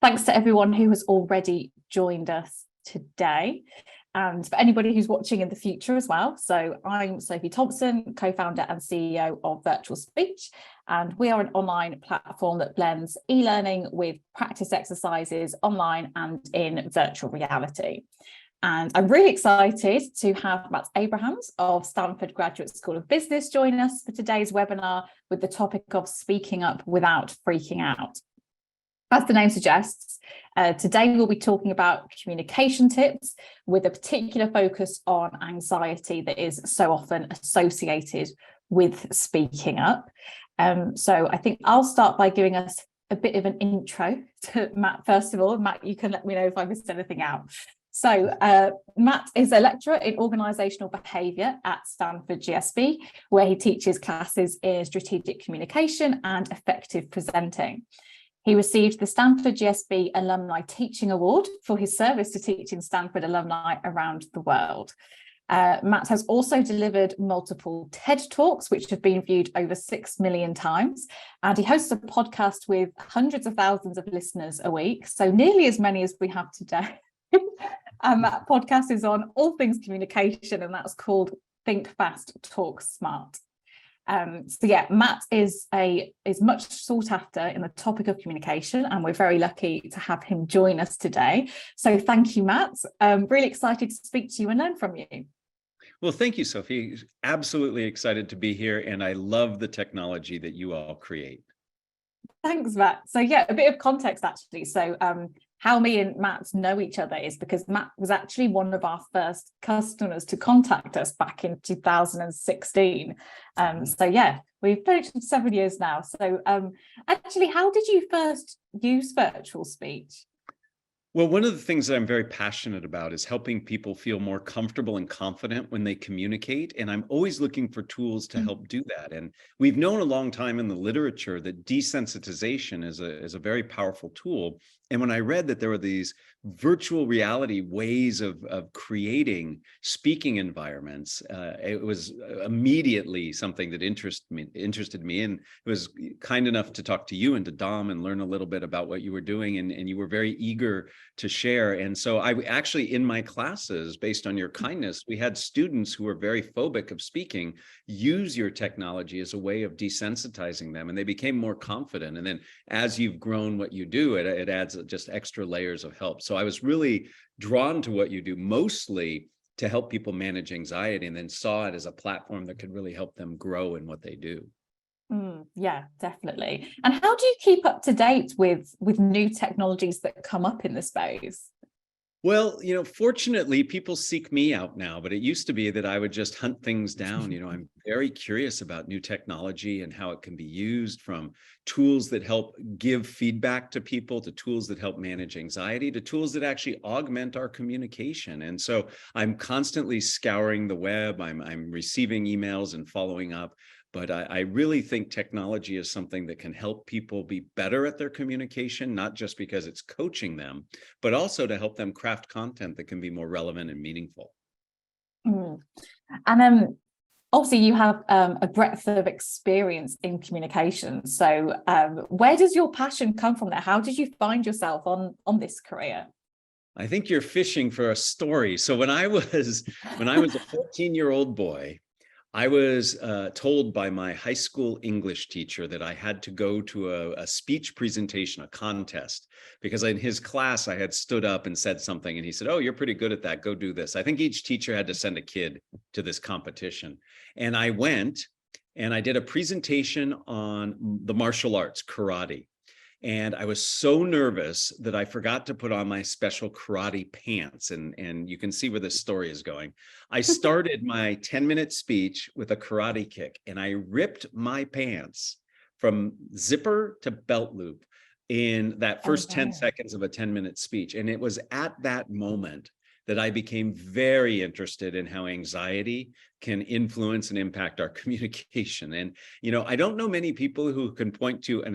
Thanks to everyone who has already joined us today, and for anybody who's watching in the future as well. So I'm Sophie Thompson, co-founder and CEO of VirtualSpeech, and we are an online platform that blends e-learning with practice exercises online and in virtual reality. And I'm really excited to have Matt Abrahams of Stanford Graduate School of Business join us for today's webinar with the topic of speaking up without freaking out. As the name suggests, today we'll be talking about communication tips with a particular focus on anxiety that is so often associated with speaking up. So I think I'll start by giving us a bit of an intro to Matt. First of all, Matt, you can let me know if I missed anything out. So Matt is a lecturer in organisational behaviour at Stanford GSB, where he teaches classes in strategic communication and effective presenting. He received the Stanford GSB Alumni Teaching Award for his service to teaching Stanford alumni around the world. Matt has also delivered multiple TED Talks, which have been viewed over 6 million times, and he hosts a podcast with hundreds of thousands of listeners a week, so nearly as many as we have today. And that podcast is on all things communication, and that's called Think Fast, Talk Smart. So yeah, Matt is much sought after in the topic of communication, and we're very lucky to have him join us today. So thank you, Matt. Really excited to speak to you and learn from you. Well, thank you, Sophie. Absolutely excited to be here, and I love the technology that you all create. Thanks, Matt. So yeah, a bit of context actually. So how me and Matt know each other is because Matt was actually one of our first customers to contact us back in 2016. So yeah, we've known each other 7 years now. So actually, how did you first use VirtualSpeech? Well, one of the things that I'm very passionate about is helping people feel more comfortable and confident when they communicate. And I'm always looking for tools to help do that. And we've known a long time in the literature that desensitization is a very powerful tool. And when I read that there were these virtual reality ways of creating speaking environments, it was immediately something that interested me. And it was kind enough to talk to you and to Dom and learn a little bit about what you were doing. And you were very eager to share. And so I actually, in my classes, based on your kindness, we had students who were very phobic of speaking use your technology as a way of desensitizing them, and they became more confident. And then as you've grown what you do, it adds just extra layers of help. So I was really drawn to what you do, mostly to help people manage anxiety, and then saw it as a platform that could really help them grow in what they do. Yeah, definitely. And how do you keep up to date with new technologies that come up in the space? Well, fortunately, people seek me out now, but it used to be that I would just hunt things down. I'm very curious about new technology and how it can be used, from tools that help give feedback to people, to tools that help manage anxiety, to tools that actually augment our communication. And so I'm constantly scouring the web. I'm receiving emails and following up. But I really think technology is something that can help people be better at their communication, not just because it's coaching them, but also to help them craft content that can be more relevant and meaningful. And obviously you have a breadth of experience in communication. So where does your passion come from there? How did you find yourself on this career? I think you're fishing for a story. So when I was a 14-year-old boy, I was told by my high school English teacher that I had to go to a speech presentation, a contest, because in his class I had stood up and said something, and he said, "Oh, you're pretty good at that. Go do this." I think each teacher had to send a kid to this competition. And I went and I did a presentation on the martial arts, karate. And I was so nervous that I forgot to put on my special karate pants. And you can see where this story is going. I started my 10-minute speech with a karate kick, and I ripped my pants from zipper to belt loop in that first 10 seconds of a 10-minute speech. And it was at that moment that I became very interested in how anxiety can influence and impact our communication. And, I don't know many people who can point to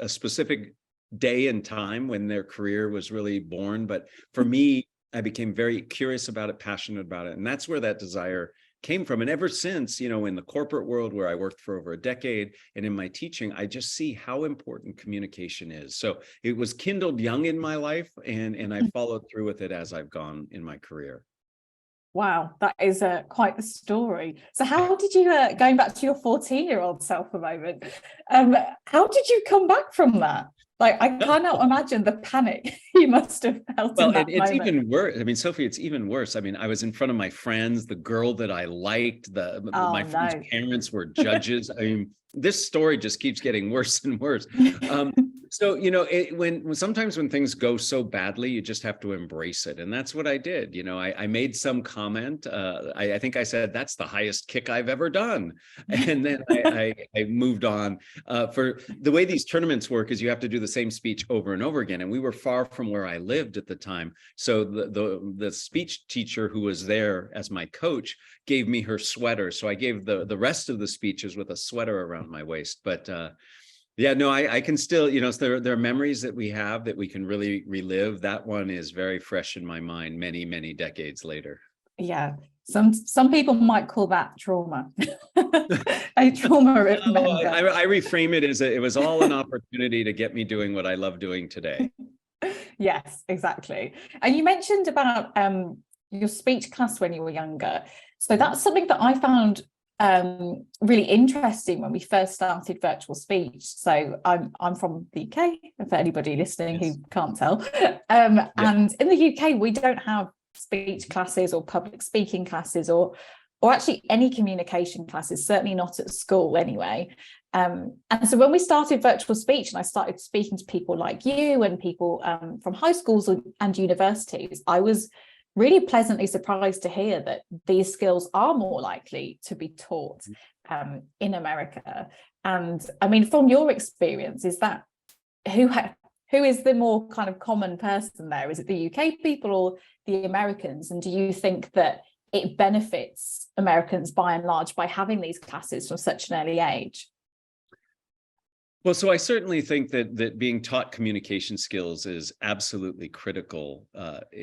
a specific day and time when their career was really born. But for me, I became very curious about it, passionate about it. And that's where that desire came from. And ever since, in the corporate world where I worked for over a decade and in my teaching, I just see how important communication is. So it was kindled young in my life, and I followed through with it as I've gone in my career. Wow, that is quite the story. So how did you, going back to your 14-year-old self a moment, how did you come back from that? Like, I cannot imagine the panic you must have felt in that it's moment. even worse. I mean, Sophie, it's even worse. I mean, I was in front of my friends, the girl that I liked, my friends' parents were judges. I mean, this story just keeps getting worse and worse. So, when sometimes when things go so badly, you just have to embrace it. And that's what I did. I made some comment. I think I said, that's the highest kick I've ever done. And then I moved on. For the way these tournaments work is you have to do the same speech over and over again. And we were far from where I lived at the time. So the speech teacher who was there as my coach gave me her sweater. So I gave the rest of the speeches with a sweater around my waist. But yeah, no, I can still, so there are memories that we have that we can really relive. That one is very fresh in my mind many, many decades later. Yeah, some people might call that trauma. A trauma remember. I reframe it as it was all an opportunity to get me doing what I love doing today. Yes, exactly. And you mentioned about your speech class when you were younger. So that's something that I found really interesting when we first started Virtual Speech. So I'm from the UK, for anybody listening who can't tell. And in the UK, we don't have speech classes or public speaking classes or actually any communication classes, certainly not at school anyway. And so when we started Virtual Speech and I started speaking to people like you and people from high schools and universities, I was really pleasantly surprised to hear that these skills are more likely to be taught in America. And I mean, from your experience, is that who is the more kind of common person there? Is it the UK people or the Americans? And do you think that it benefits Americans by and large by having these classes from such an early age? Well, so I certainly think that being taught communication skills is absolutely critical,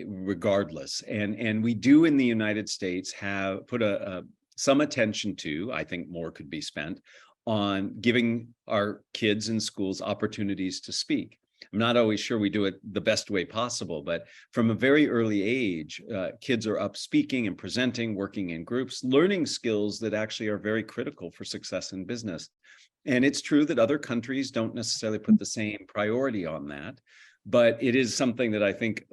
regardless. And we do in the United States have put some attention to, I think more could be spent, on giving our kids in schools opportunities to speak. I'm not always sure we do it the best way possible, but from a very early age, kids are up speaking and presenting, working in groups, learning skills that actually are very critical for success in business. And it's true that other countries don't necessarily put the same priority on that, but it is something that I think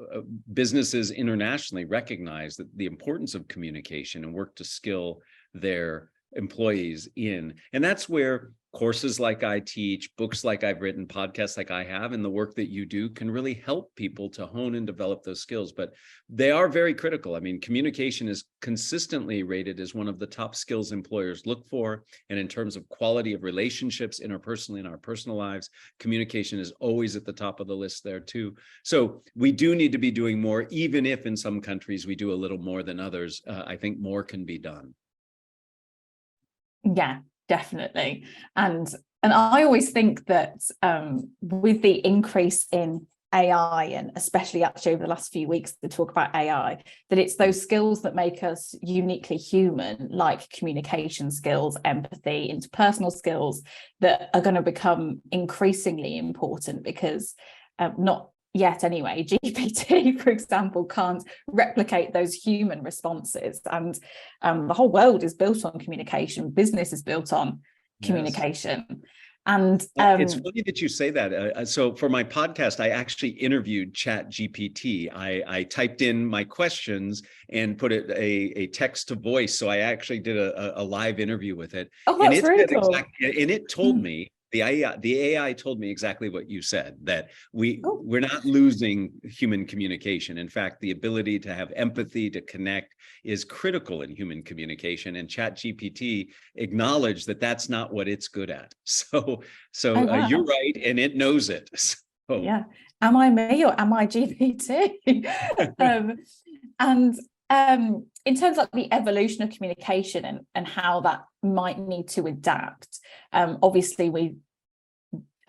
businesses internationally recognize, that the importance of communication and work to skill their employees in. And that's where courses like I teach, books like I've written, podcasts like I have, and the work that you do can really help people to hone and develop those skills. But they are very critical. I mean, communication is consistently rated as one of the top skills employers look for. And in terms of quality of relationships interpersonally in our personal lives, communication is always at the top of the list there too. So we do need to be doing more, even if in some countries we do a little more than others. I think more can be done. Yeah, definitely. And I always think that with the increase in AI, and especially actually over the last few weeks to talk about AI, that it's those skills that make us uniquely human, like communication skills, empathy, interpersonal skills, that are going to become increasingly important, because not yet anyway, GPT, for example, can't replicate those human responses. And the whole world is built on communication. Business is built on communication. Yes. And it's funny that you say that. So for my podcast, I actually interviewed ChatGPT. I typed in my questions and put it a text to voice. So I actually did a live interview with it. Oh, that's really cool. And it told me, the AI told me exactly what you said, that we're not losing human communication. In fact, the ability to have empathy, to connect, is critical in human communication. And ChatGPT acknowledged that that's not what it's good at. So wow. You're right, and it knows it. So. Yeah. Am I me or am I GPT? In terms of the evolution of communication and how that might need to adapt, obviously we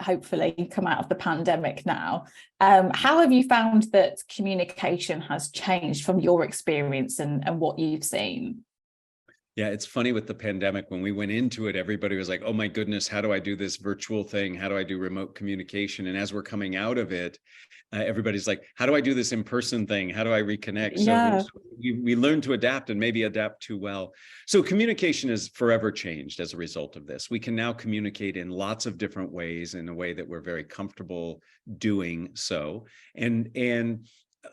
hopefully come out of the pandemic now. How have you found that communication has changed from your experience and what you've seen? Yeah, it's funny with the pandemic, when we went into it, everybody was like, oh my goodness, how do I do this virtual thing? How do I do remote communication? And as we're coming out of it, everybody's like, how do I do this in-person thing? How do I reconnect? So Yeah. we learn to adapt, and maybe adapt too well. So communication is forever changed as a result of this. We can now communicate in lots of different ways, in a way that we're very comfortable doing so. And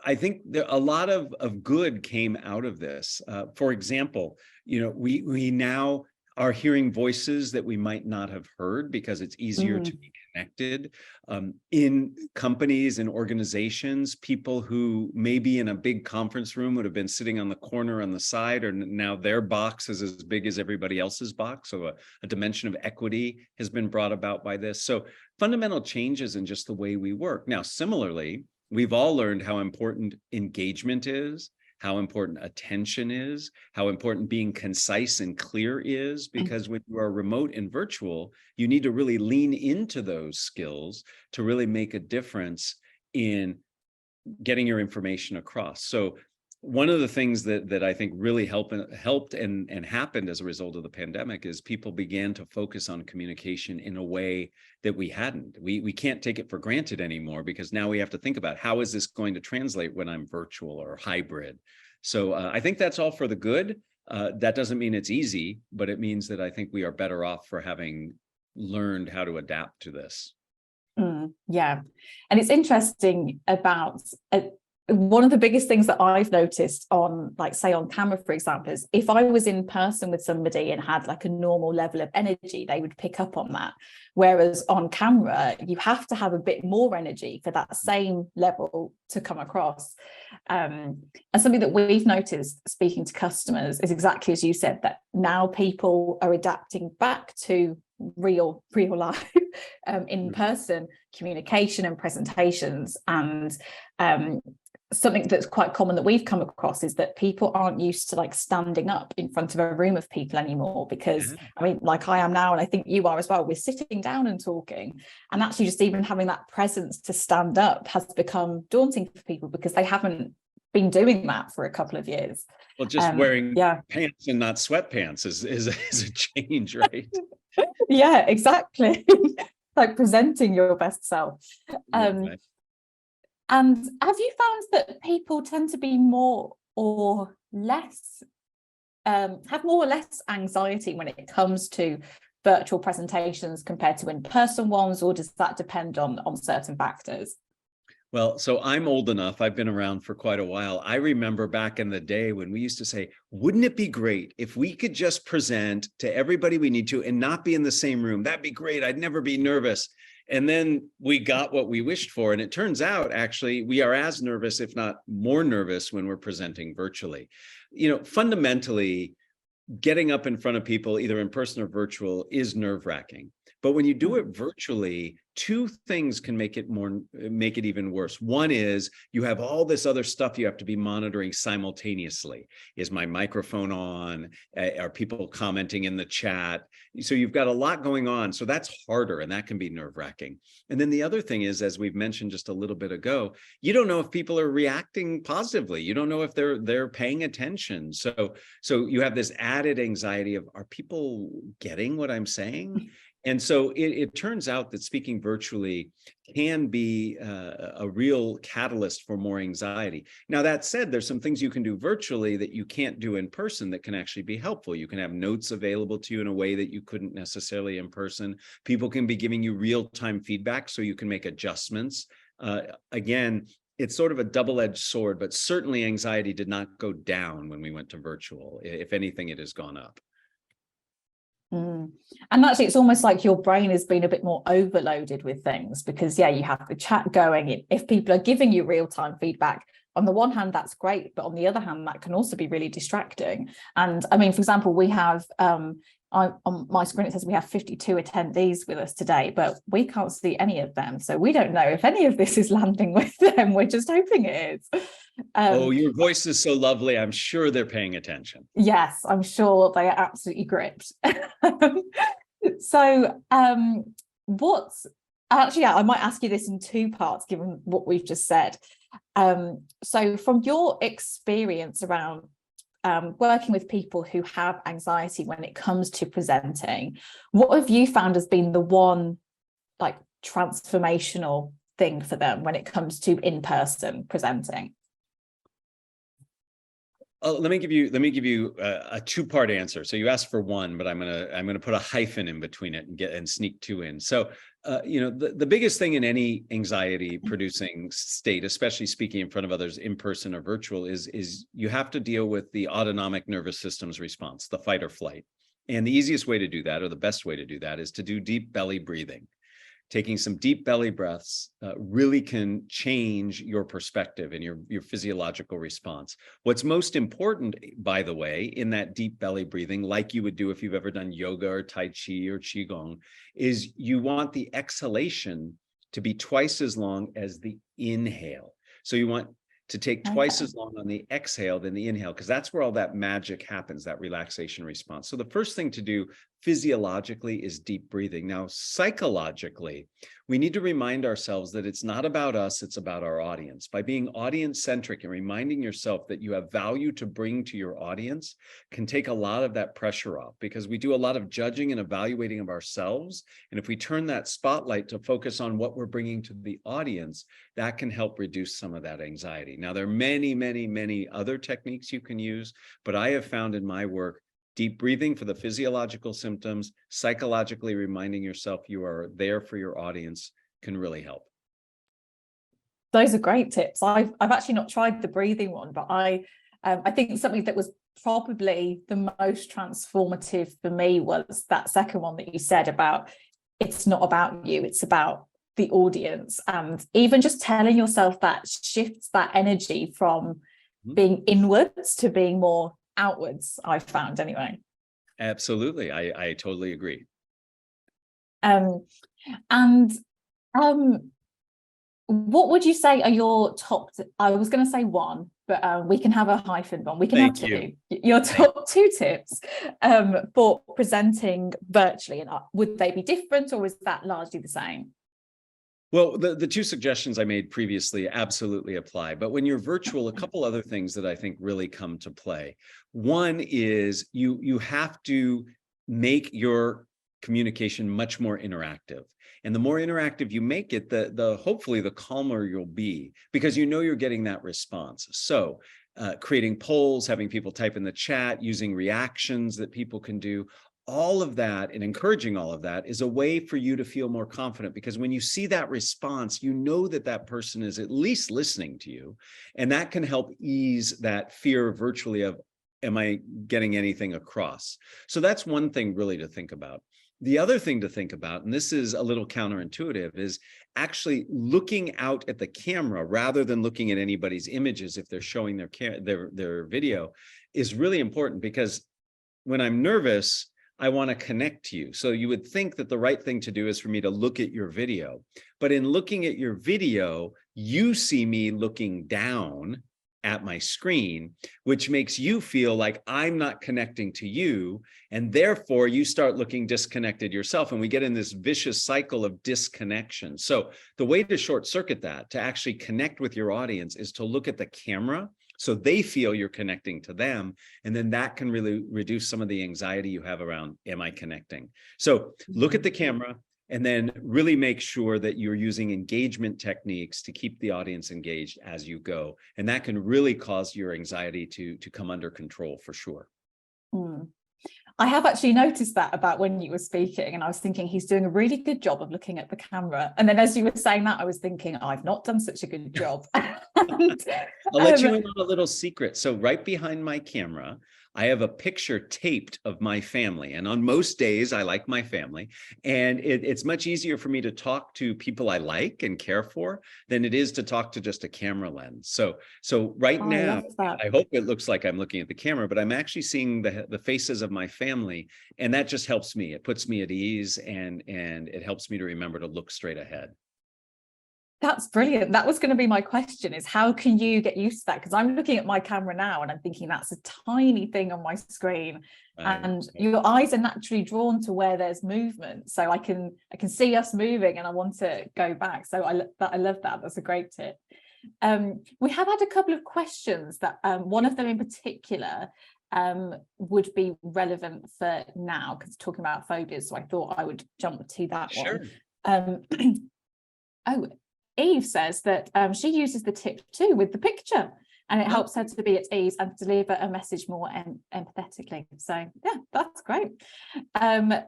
I think a lot of good came out of this. For example, we now are hearing voices that we might not have heard, because it's easier to be connected. In companies and organizations, people who maybe in a big conference room would have been sitting on the corner on the side, or now their box is as big as everybody else's box. So a dimension of equity has been brought about by this. So fundamental changes in just the way we work. Now, similarly, we've all learned how important engagement is, how important attention is, how important being concise and clear is, because when you are remote and virtual, you need to really lean into those skills to really make a difference in getting your information across. So one of the things that I think really helped and happened as a result of the pandemic is people began to focus on communication in a way that we hadn't. We can't take it for granted anymore, because now we have to think about, how is this going to translate when I'm virtual or hybrid? So I think that's all for the good. That doesn't mean it's easy, but it means that I think we are better off for having learned how to adapt to this. Yeah. And it's interesting about one of the biggest things that I've noticed on, like, say on camera, for example, is if I was in person with somebody and had like a normal level of energy, they would pick up on that. Whereas on camera, you have to have a bit more energy for that same level to come across. And something that we've noticed speaking to customers is exactly as you said, that now people are adapting back to real life in-person communication and presentations. And something that's quite common that we've come across is that people aren't used to like standing up in front of a room of people anymore, because I mean, like I am now, and I think you are as well, we're sitting down and talking, and actually just even having that presence to stand up has become daunting for people, because they haven't been doing that for a couple of years. Well, just wearing pants and not sweatpants is a change, right? Yeah, exactly. Like presenting your best self. And have you found that people tend to be more or less, have more or less anxiety when it comes to virtual presentations compared to in-person ones, or does that depend on certain factors? Well, so I'm old enough, I've been around for quite a while. I remember back in the day when we used to say, wouldn't it be great if we could just present to everybody we need to and not be in the same room? That'd be great. I'd never be nervous. And then we got what we wished for. And it turns out, actually, we are as nervous, if not more nervous, when we're presenting virtually. Fundamentally, getting up in front of people, either in person or virtual, is nerve-wracking. But when you do it virtually, two things can make it even worse. One is you have all this other stuff you have to be monitoring simultaneously. Is my microphone on? Are people commenting in the chat? So you've got a lot going on. So that's harder, and that can be nerve-wracking. And then the other thing is, as we've mentioned just a little bit ago, you don't know if people are reacting positively. You don't know if they're paying attention. So you have this added anxiety of, are people getting what I'm saying? And so it turns out that speaking virtually can be a real catalyst for more anxiety. Now, that said, there's some things you can do virtually that you can't do in person that can actually be helpful. You can have notes available to you in a way that you couldn't necessarily in person. People can be giving you real-time feedback so you can make adjustments. Again, it's sort of a double-edged sword, but certainly anxiety did not go down when we went to virtual. If anything, it has gone up. And actually, it's almost like your brain has been a bit more overloaded with things, because you have the chat going. If people are giving you real-time feedback, on the one hand, that's great, but on the other hand, that can also be really distracting. And I mean, for example, we have on my screen, it says we have 52 attendees with us today, but we can't see any of them. So we don't know if any of this is landing with them. We're just hoping it is. Oh, your voice is so lovely. I'm sure they're paying attention. Yes, I'm sure they are absolutely gripped. So I might ask you this in two parts, given what we've just said. So from your experience around working with people who have anxiety when it comes to presenting, what have you found has been the one like transformational thing for them when it comes to in-person presenting? Let me give you a two-part answer. So you asked for one, but I'm gonna put a hyphen in between it and sneak two in. So the biggest thing in any anxiety producing state, especially speaking in front of others in person or virtual, is you have to deal with the autonomic nervous system's response, the fight or flight. And the easiest way to do that, or the best way to do that, is to do deep belly breathing. Taking some deep belly breaths really can change your perspective and your physiological response. What's most important, by the way, in that deep belly breathing, like you would do if you've ever done yoga or Tai Chi or Qigong, is you want the exhalation to be twice as long as the inhale. So you want to take twice as long on the exhale than the inhale, because that's where all that magic happens, that relaxation response. So the first thing to do physiologically is deep breathing. Now, psychologically, we need to remind ourselves that it's not about us, it's about our audience. By being audience-centric and reminding yourself that you have value to bring to your audience can take a lot of that pressure off, because we do a lot of judging and evaluating of ourselves. And if we turn that spotlight to focus on what we're bringing to the audience, that can help reduce some of that anxiety. Now, there are many, many, many other techniques you can use, but I have found in my work, deep breathing for the physiological symptoms, psychologically reminding yourself you are there for your audience can really help. Those are great tips. I've actually not tried the breathing one, but I think something that was probably the most transformative for me was that second one that you said about it's not about you, it's about the audience. And even just telling yourself that shifts that energy from being inwards to being more outwards, I've found anyway. Absolutely. I totally agree. What would you say are your top, I was going to say one, but we can have a hyphen one. We can have two. Your top two tips for presenting virtually, and would they be different, or is that largely the same? Well, the two suggestions I made previously absolutely apply. But when you're virtual, a couple other things that I think really come to play. One is you have to make your communication much more interactive. And the more interactive you make it, the hopefully the calmer you'll be, because you know you're getting that response. So creating polls, having people type in the chat, using reactions that people can do, all of that and encouraging all of that is a way for you to feel more confident, because when you see that response, you know that that person is at least listening to you. And that can help ease that fear virtually of, am I getting anything across? So that's one thing really to think about. The other thing to think about, and this is a little counterintuitive, is actually looking out at the camera rather than looking at anybody's images if they're showing their video is really important, because when I'm nervous, I want to connect to you. So you would think that the right thing to do is for me to look at your video. But in looking at your video, you see me looking down at my screen, which makes you feel like I'm not connecting to you. And therefore, you start looking disconnected yourself. And we get in this vicious cycle of disconnection. So the way to short circuit that, to actually connect with your audience, is to look at the camera, so they feel you're connecting to them. And then that can really reduce some of the anxiety you have around, am I connecting? So look at the camera and then really make sure that you're using engagement techniques to keep the audience engaged as you go. And that can really cause your anxiety to come under control for sure. I have actually noticed that about when you were speaking, and I was thinking he's doing a really good job of looking at the camera. And then as you were saying that, I was thinking, I've not done such a good job. I'll let you in on a little secret. So right behind my camera, I have a picture taped of my family. And on most days, I like my family. And it's much easier for me to talk to people I like and care for than it is to talk to just a camera lens. So right now, I hope it looks like I'm looking at the camera, but I'm actually seeing the faces of my family. And that just helps me. It puts me at ease, and it helps me to remember to look straight ahead. That's brilliant. That was going to be my question, is how can you get used to that? Because I'm looking at my camera now and I'm thinking that's a tiny thing on my screen, and your eyes are naturally drawn to where there's movement. So I can see us moving and I want to go back. So I love that. That's a great tip. We have had a couple of questions that one of them in particular would be relevant for now, because talking about phobias, so I thought I would jump to that Sure. one. Oh, Eve says that she uses the tip too with the picture, and it helps her to be at ease and deliver a message more empathetically. So yeah, that's great. And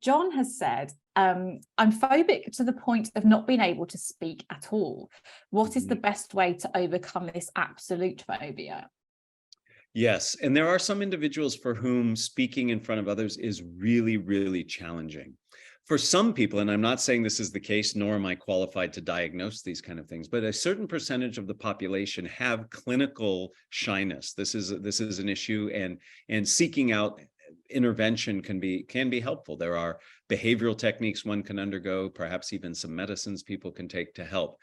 John has said, I'm phobic to the point of not being able to speak at all. What is the best way to overcome this absolute phobia? Yes, and there are some individuals for whom speaking in front of others is really, really challenging. For some people, and I'm not saying this is the case, nor am I qualified to diagnose these kind of things, but a certain percentage of the population have clinical shyness. This is an issue, and seeking out intervention can be helpful. There are behavioral techniques one can undergo, perhaps even some medicines people can take to help.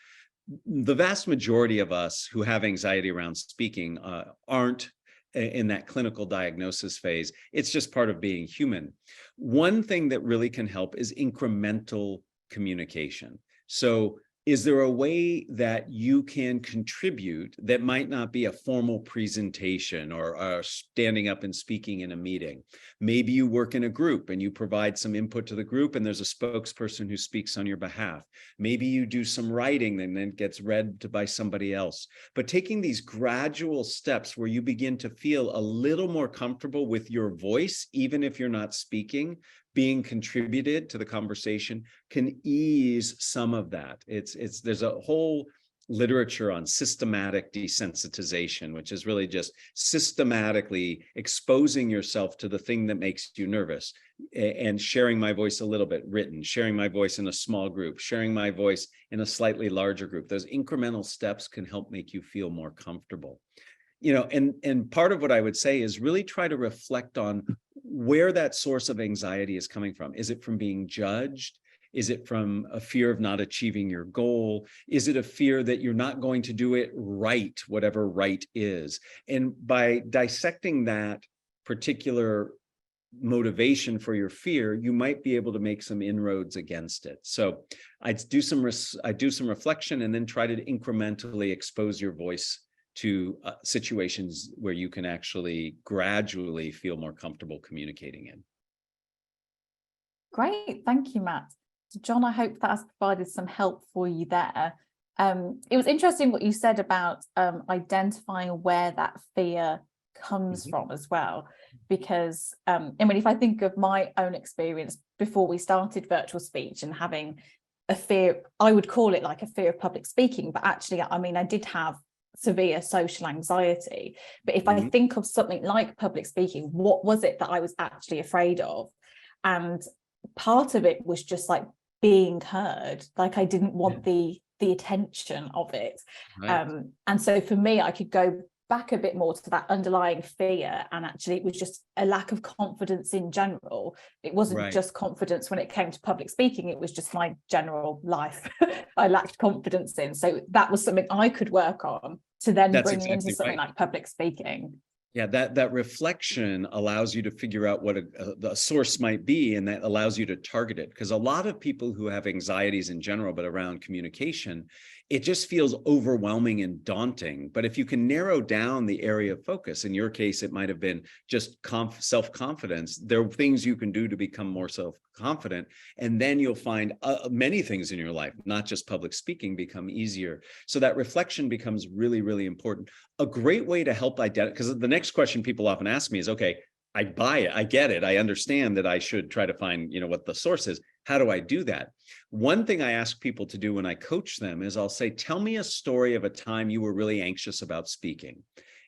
The vast majority of us who have anxiety around speaking aren't in that clinical diagnosis phase. It's just part of being human. One thing that really can help is incremental communication. So is there a way that you can contribute that might not be a formal presentation or standing up and speaking in a meeting? Maybe you work in a group and you provide some input to the group and there's a spokesperson who speaks on your behalf. Maybe you do some writing and then it gets read by somebody else. But taking these gradual steps where you begin to feel a little more comfortable with your voice, even if you're not speaking, being contributed to the conversation, can ease some of that. There's a whole literature on systematic desensitization, which is really just systematically exposing yourself to the thing that makes you nervous, and sharing my voice a little bit written, sharing my voice in a small group, sharing my voice in a slightly larger group. Those incremental steps can help make you feel more comfortable. And part of what I would say is really try to reflect on where that source of anxiety is coming from. Is it from being judged? Is it from a fear of not achieving your goal? Is it a fear that you're not going to do it right, whatever right is? And by dissecting that particular motivation for your fear, you might be able to make some inroads against it. So I do some reflection and then try to incrementally expose your voice to situations where you can actually gradually feel more comfortable communicating in. Great, thank you, Matt. So John, I hope that has provided some help for you there. It was interesting what you said about identifying where that fear comes from as well, because if I think of my own experience before we started virtual speech and having a fear, I would call it like a fear of public speaking, but actually, I mean, I did have severe social anxiety. But if I think of something like public speaking, what was it that I was actually afraid of? And part of it was just like being heard. Like I didn't want the attention of it. Right. And so for me, I could go back a bit more to that underlying fear, and actually it was just a lack of confidence in general. It wasn't just confidence when it came to public speaking, it was just my general life I lacked confidence in. So that was something I could work on to then bring into something like public speaking. Yeah, that reflection allows you to figure out what the source might be, and that allows you to target it. Because a lot of people who have anxieties in general, but around communication, it just feels overwhelming and daunting. But if you can narrow down the area of focus, in your case, it might have been just self-confidence. There are things you can do to become more self-confident, and then you'll find many things in your life, not just public speaking, become easier. So that reflection becomes really, really important. A great way to help identify, because the next question people often ask me is, okay, I buy it, I get it, I understand that I should try to find, what the source is. How do I do that? One thing I ask people to do when I coach them is I'll say, tell me a story of a time you were really anxious about speaking.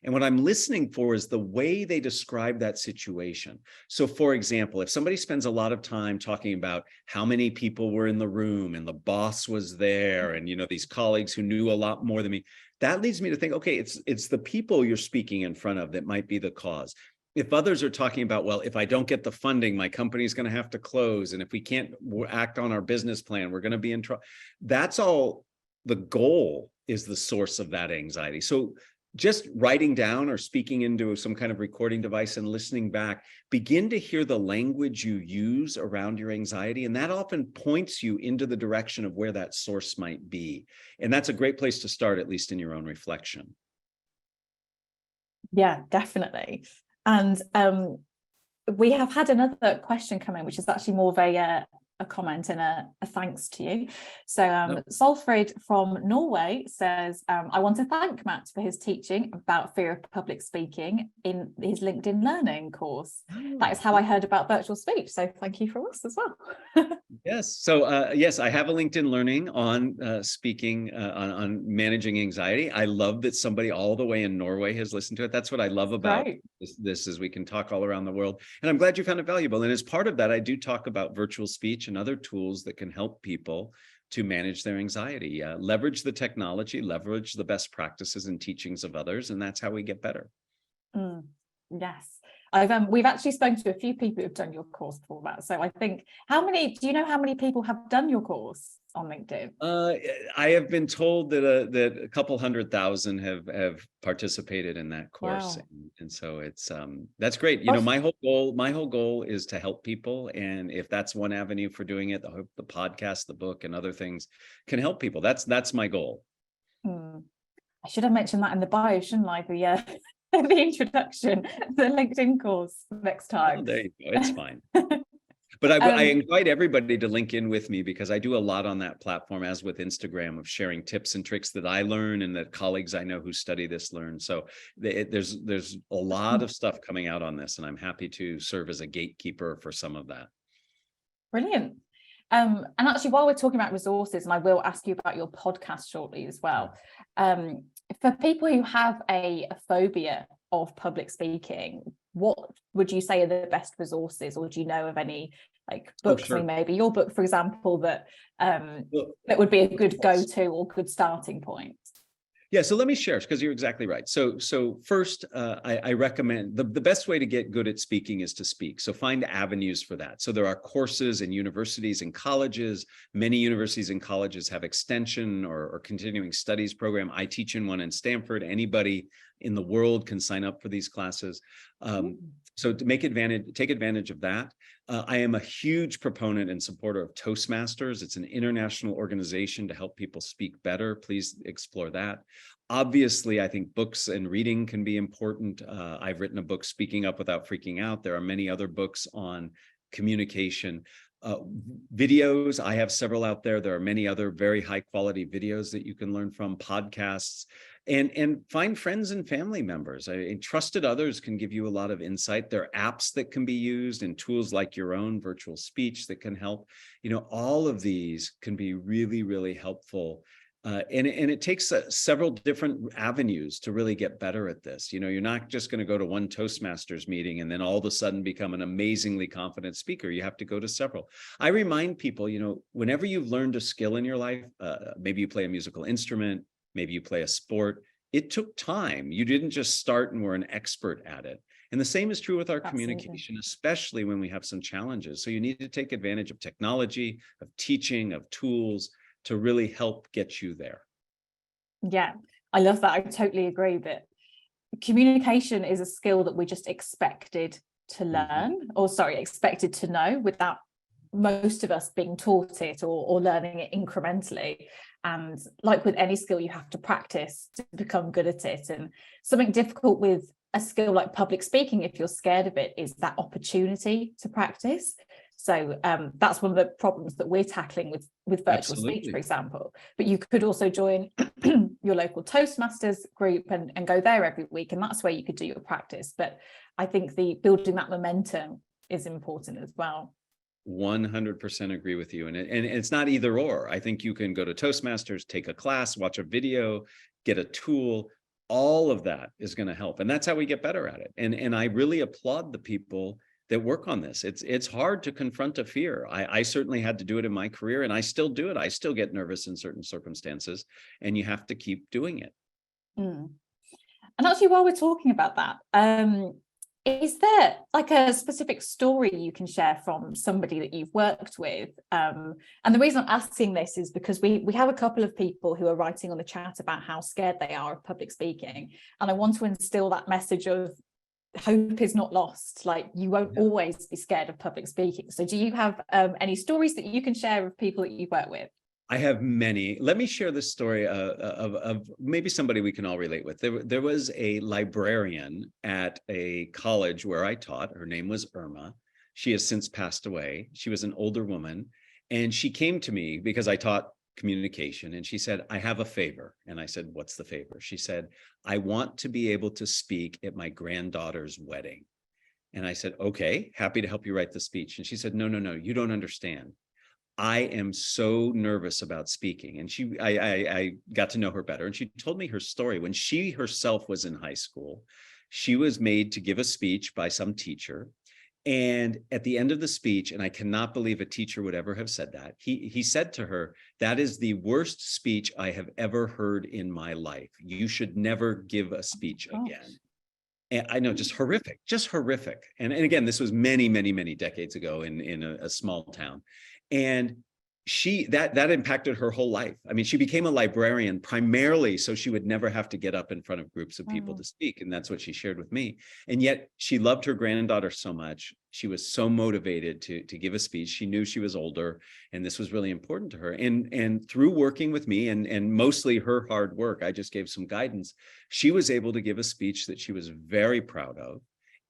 And what I'm listening for is the way they describe that situation. So for example, if somebody spends a lot of time talking about how many people were in the room and the boss was there and, these colleagues who knew a lot more than me, that leads me to think, okay, it's the people you're speaking in front of that might be the cause. If others are talking about, well, if I don't get the funding, my company's going to have to close. And if we can't act on our business plan, we're going to be in trouble. That's all. The goal is the source of that anxiety. So just writing down or speaking into some kind of recording device and listening back, begin to hear the language you use around your anxiety. And that often points you into the direction of where that source might be. And that's a great place to start, at least in your own reflection. Yeah, definitely. And we have had another question come in, which is actually more of a comment and a thanks to you. So Solfrid from Norway says, I want to thank Matt for his teaching about fear of public speaking in his LinkedIn Learning course. That is how I heard about virtual speech. So thank you for us as well. Yes. So yes, I have a LinkedIn Learning on speaking, on managing anxiety. I love that somebody all the way in Norway has listened to it. That's what I love about this is we can talk all around the world. And I'm glad you found it valuable. And as part of that, I do talk about virtual speech and other tools that can help people to manage their anxiety. Leverage the technology, leverage the best practices and teachings of others. And that's how we get better. Yes. We've actually spoken to a few people who've done your course before that. So I think, do you know how many people have done your course on LinkedIn? I have been told that a couple 100,000 have participated in that course. Wow. And so it's that's great. You know, my whole goal is to help people. And if that's one avenue for doing it, the podcast, the book, and other things can help people. That's my goal. I should have mentioned that in the bio, shouldn't I? The introduction, the LinkedIn course next time. Oh, there you go. It's fine. But I invite everybody to link in with me, because I do a lot on that platform, as with Instagram, of sharing tips and tricks that I learn and that colleagues I know who study this learn. So there's a lot of stuff coming out on this, and I'm happy to serve as a gatekeeper for some of that. Brilliant. And actually, while we're talking about resources, and I will ask you about your podcast shortly as well, for people who have a phobia of public speaking, what would you say are the best resources, or do you know of any books? Sure. Maybe your book, for example, that would be a good go-to or good starting point. Yeah, so let me share, because you're exactly right. So first, I recommend the best way to get good at speaking is to speak. So find avenues for that. So there are courses in universities and colleges. Many universities and colleges have extension or continuing studies program. I teach in one in Stanford. Anybody in the world can sign up for these classes. So to take advantage of that. I am a huge proponent and supporter of Toastmasters. It's an international organization to help people speak better. Please explore that. Obviously, I think books and reading can be important. I've written a book, Speaking Up Without Freaking Out. There are many other books on communication. Videos, I have several out there. There are many other very high quality videos that you can learn from, podcasts, and find friends and family members. Trusted others can give you a lot of insight. There are apps that can be used and tools like your own VirtualSpeech that can help. You know, all of these can be really, really helpful. And it takes several different avenues to really get better at this. You know, you're not just going to go to one Toastmasters meeting and then all of a sudden become an amazingly confident speaker. You have to go to several. I remind people, you know, whenever you've learned a skill in your life, maybe you play a musical instrument, maybe you play a sport, it took time. You didn't just start and were an expert at it. And the same is true with our communication, especially when we have some challenges. So you need to take advantage of technology, of teaching, of tools, to really help get you there. Yeah, I love that. I totally agree that communication is a skill that we're just expected to learn, expected to know, without most of us being taught it or learning it incrementally. And like with any skill, you have to practice to become good at it. And something difficult with a skill like public speaking, if you're scared of it, is that opportunity to practice. So that's one of the problems that we're tackling with virtual speech, for example. But you could also join your local Toastmasters group and go there every week, and that's where you could do your practice. But I think building that momentum is important as well. 100% agree with you. And it's not either or. I think you can go to Toastmasters, take a class, watch a video, get a tool. All of that is going to help. And that's how we get better at it. And I really applaud the people that work on this. It's hard to confront a fear. I certainly had to do it in my career, and I still do it. I still get nervous in certain circumstances, and you have to keep doing it. And actually, while we're talking about that, Is there like a specific story you can share from somebody that you've worked with? And the reason I'm asking this is because we have a couple of people who are writing on the chat about how scared they are of public speaking. And I want to instill that message of hope is not lost. Like, you won't always be scared of public speaking. So do you have any stories that you can share of people that you've worked with? I have many. Let me share this story of maybe somebody we can all relate with. There was a librarian at a college where I taught. Her name was Irma. She has since passed away. She was an older woman, and she came to me because I taught communication, and she said, I have a favor. And I said, what's the favor? She said, I want to be able to speak at my granddaughter's wedding. And I said, okay, happy to help you write the speech. And she said, no, you don't understand. I am so nervous about speaking. And I got to know her better. And she told me her story. When she herself was in high school, she was made to give a speech by some teacher. And at the end of the speech, and I cannot believe a teacher would ever have said that, he said to her, that is the worst speech I have ever heard in my life. You should never give a speech again. And I know, just horrific. And again, this was many, many, many decades ago in a small town. And that impacted her whole life. I mean, she became a librarian primarily so she would never have to get up in front of groups of people to speak. And that's what she shared with me. And yet she loved her granddaughter so much. She was so motivated to give a speech. She knew she was older, and this was really important to her. And through working with me and mostly her hard work, I just gave some guidance. She was able to give a speech that she was very proud of,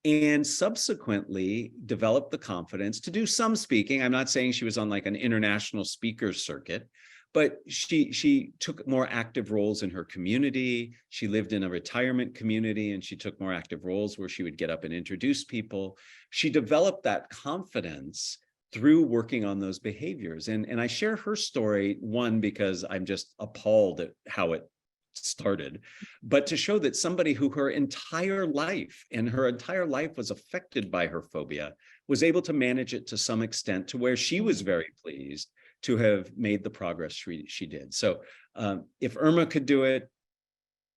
and subsequently developed the confidence to do some speaking. I'm not saying she was on like an international speakers circuit, but she took more active roles in her community. She lived in a retirement community, and she took more active roles where she would get up and introduce people. She developed that confidence through working on those behaviors. And I share her story, one, because I'm just appalled at how it started, but to show that somebody who her entire life was affected by her phobia was able to manage it to some extent to where she was very pleased to have made the progress she did. So if Irma could do it,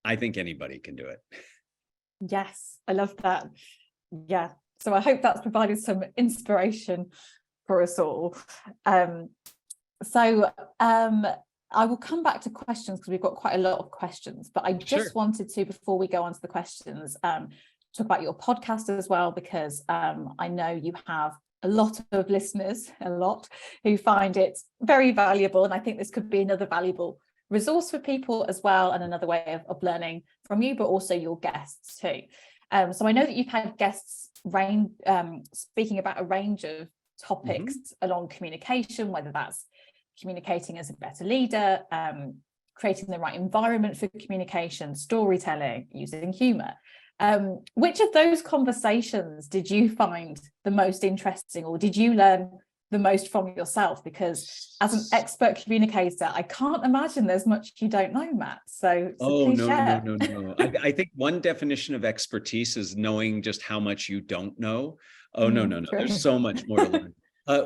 I think anybody can do it. Yes, I love that. Yeah. So I hope that's provided some inspiration for us all. I will come back to questions because we've got quite a lot of questions, but I just wanted to, before we go on to the questions, talk about your podcast as well, because I know you have a lot of listeners, who find it very valuable. And I think this could be another valuable resource for people as well, and another way of learning from you, but also your guests too. So I know that you've had guests speaking about a range of topics along communication, whether that's communicating as a better leader, creating the right environment for communication, storytelling, using humor. Which of those conversations did you find the most interesting, or did you learn the most from yourself? Because as an expert communicator, I can't imagine there's much you don't know, Matt. So please share. No. I think one definition of expertise is knowing just how much you don't know. No. There's so much more to learn.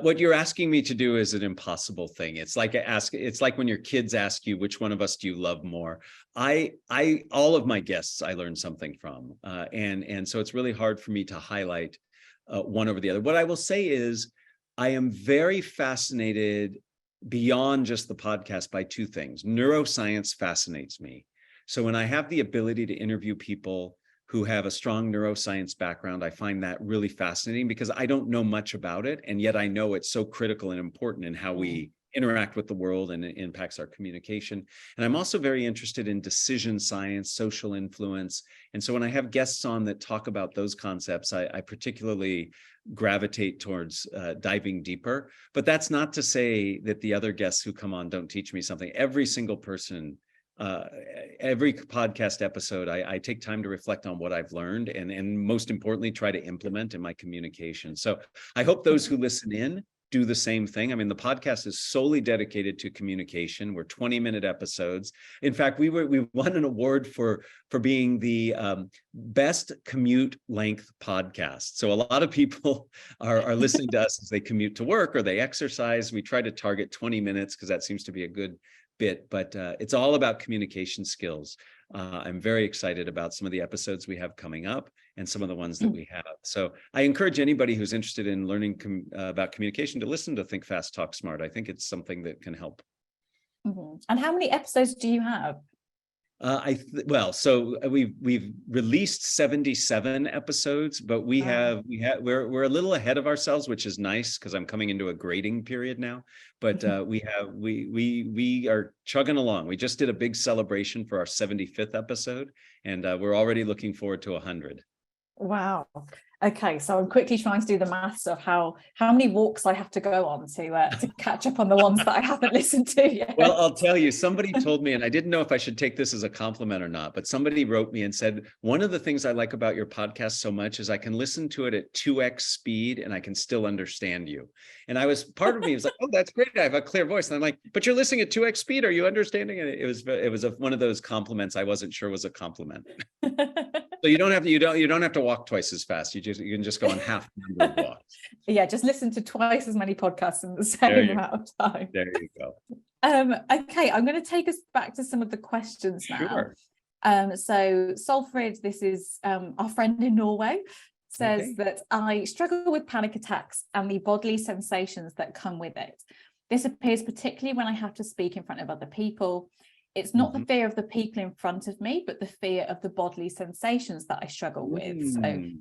What you're asking me to do is an impossible thing. It's like when your kids ask you, which one of us do you love more? All of my guests, I learned something from. And so it's really hard for me to highlight one over the other. What I will say is I am very fascinated beyond just the podcast by two things. Neuroscience fascinates me. So when I have the ability to interview people who have a strong neuroscience background, I find that really fascinating because I don't know much about it. And yet I know it's so critical and important in how we interact with the world, and it impacts our communication. And I'm also very interested in decision science, social influence. And so when I have guests on that talk about those concepts, I particularly gravitate towards diving deeper. But that's not to say that the other guests who come on don't teach me something. Every single person, every podcast episode, I take time to reflect on what I've learned and most importantly, try to implement in my communication. So I hope those who listen in do the same thing. I mean, the podcast is solely dedicated to communication. We're 20-minute episodes. In fact, we won an award for being the best commute length podcast. So a lot of people are listening to us as they commute to work or they exercise. We try to target 20 minutes because that seems to be a good bit, but it's all about communication skills. I'm very excited about some of the episodes we have coming up and some of the ones that we have. So I encourage anybody who's interested in learning about communication to listen to Think Fast, Talk Smart. I think it's something that can help. And how many episodes do you have? So we've released 77 episode, but we're a little ahead of ourselves, which is nice because I'm coming into a grading period now. But we are chugging along. We just did a big celebration for our 75th episode, and we're already looking forward to 100. Wow. Okay, so I'm quickly trying to do the maths of how many walks I have to go on to catch up on the ones that I haven't listened to yet. Well, I'll tell you, somebody told me, and I didn't know if I should take this as a compliment or not, but somebody wrote me and said, one of the things I like about your podcast so much is I can listen to it at 2x speed and I can still understand you. And part of me was like, oh, that's great. I have a clear voice. And I'm like, but you're listening at 2x speed. Are you understanding it? It was one of those compliments I wasn't sure was a compliment. So you don't have to walk twice as fast. You can just go on half the number of walks. Yeah, just listen to twice as many podcasts in the same amount of time. There you go. Okay, I'm going to take us back to some of the questions now. Sure. So Solfrid, this is our friend in Norway, says that I struggle with panic attacks and the bodily sensations that come with it. This appears particularly when I have to speak in front of other people. It's not the fear of the people in front of me, but the fear of the bodily sensations that I struggle with. So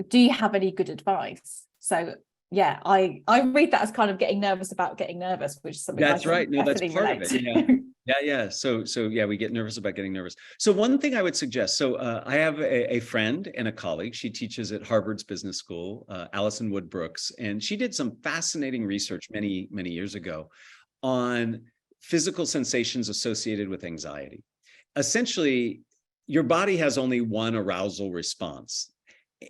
do you have any good advice? So yeah, I read that as kind of getting nervous about getting nervous, which is something that's right. No, that's part of it. Yeah. So yeah, we get nervous about getting nervous. So one thing I would suggest, I have a friend and a colleague. She teaches at Harvard's Business School, Alison Wood Brooks, and she did some fascinating research many, many years ago on physical sensations associated with anxiety. Essentially, your body has only one arousal response,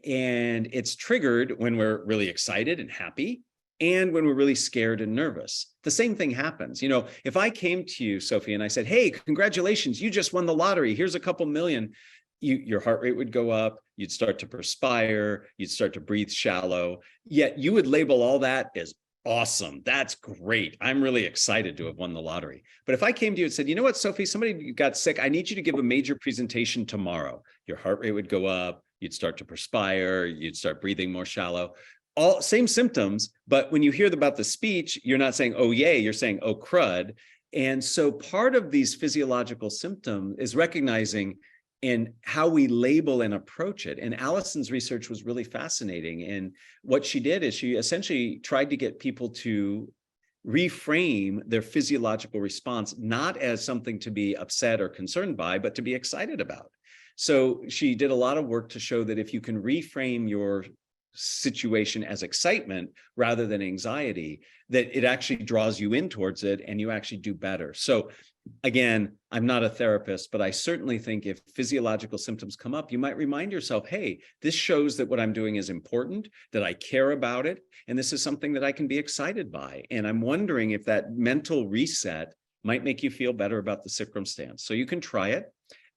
and it's triggered when we're really excited and happy and when we're really scared and nervous. The same thing happens. You know, if I came to you, Sophie, and I said, hey, congratulations, you just won the lottery. Here's a couple million. Your heart rate would go up. You'd start to perspire. You'd start to breathe shallow. Yet you would label all that as awesome. That's great. I'm really excited to have won the lottery. But if I came to you and said, you know what, Sophie, somebody got sick. I need you to give a major presentation tomorrow. Your heart rate would go up. You'd start to perspire. You'd start breathing more shallow. All same symptoms. But when you hear about the speech, you're not saying, oh, yay, you're saying, oh, crud. And so part of these physiological symptoms is recognizing and how we label and approach it. And Alison's research was really fascinating. And what she did is she essentially tried to get people to reframe their physiological response, not as something to be upset or concerned by, but to be excited about. So she did a lot of work to show that if you can reframe your situation as excitement rather than anxiety, that it actually draws you in towards it and you actually do better. So again, I'm not a therapist, but I certainly think if physiological symptoms come up, you might remind yourself, hey, this shows that what I'm doing is important, that I care about it, and this is something that I can be excited by. And I'm wondering if that mental reset might make you feel better about the circumstance. So you can try it